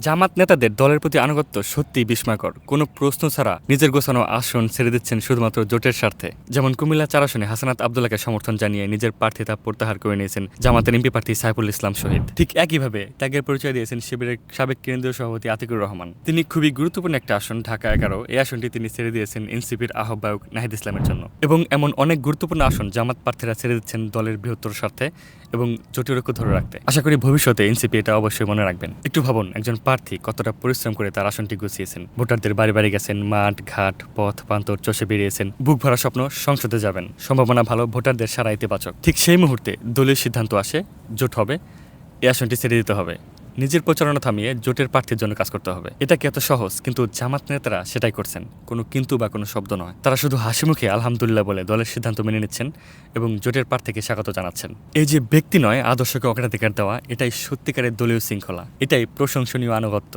জামাত নেতাদের দলের প্রতি আনুগত্য সত্যিই বিস্ময়কর। কোনো প্রশ্ন ছাড়া নিজের গোছানো আসন ছেড়ে দিচ্ছেন শুধুমাত্র জোটের স্বার্থে। যেমন কুমিল্লা ৪ আসনে হাসানাত আব্দুল্লাহকে সমর্থন জানিয়ে নিজের প্রার্থিতা প্রত্যাহার করে নিয়েছেন জামাতের এমপি প্রার্থী সাইফুল ইসলাম শহীদ। ঠিক একইভাবে ত্যাগের পরিচয় দিয়েছেন শিবিরের সাবেক কেন্দ্রীয় সভাপতি আতিকুর রহমান। তিনি খুবই গুরুত্বপূর্ণ একটা আসন, ঢাকা ১১, এই আসনটি তিনি ছেড়ে দিয়েছেন এনসিপির আহ্বায়ক নাহিদ ইসলামের জন্য। এবং এমন অনেক গুরুত্বপূর্ণ আসন জামাত প্রার্থীরা ছেড়ে দিচ্ছেন দলের বৃহত্তর স্বার্থে এবং জোটের ঐক্য ধরে রাখতে। আশা করি ভবিষ্যতে এনসিপি এটা অবশ্যই মনে রাখবেন। একটু ভাবুন, একজন প্রার্থী কতটা পরিশ্রম করে তার আসনটি গুছিয়েছেন, ভোটারদের বাড়ি বাড়ি গেছেন, মাঠ ঘাট পথ প্রান্তর চষে বেরিয়েছেন, বুক ভরা স্বপ্ন, সংসদে যাবেন, সম্ভাবনা ভালো, ভোটারদের সারা ইতিবাচক। ঠিক সেই মুহূর্তে দলীয় সিদ্ধান্ত আসে, জোট হবে, এই আসনটি ছেড়ে দিতে হবে, নিজের প্রচারণা থামিয়ে জোটের প্রার্থীর জন্য কাজ করতে হবে। এটা কি এত সহজ? কিন্তু জামাত নেতারা সেটাই করছেন, কোনো কিন্তু বা কোনো শব্দ নয়। তারা শুধু হাসি মুখে আলহামদুলিল্লাহ বলে দলের সিদ্ধান্ত মেনে নিচ্ছেন এবং জোটের প্রার্থীকে স্বাগত জানাচ্ছেন। এই যে ব্যক্তি নয়, আদর্শকে অগ্রাধিকার দেওয়া, এটাই সত্যিকারের দলীয় শৃঙ্খলা, এটাই প্রশংসনীয় আনুগত্য।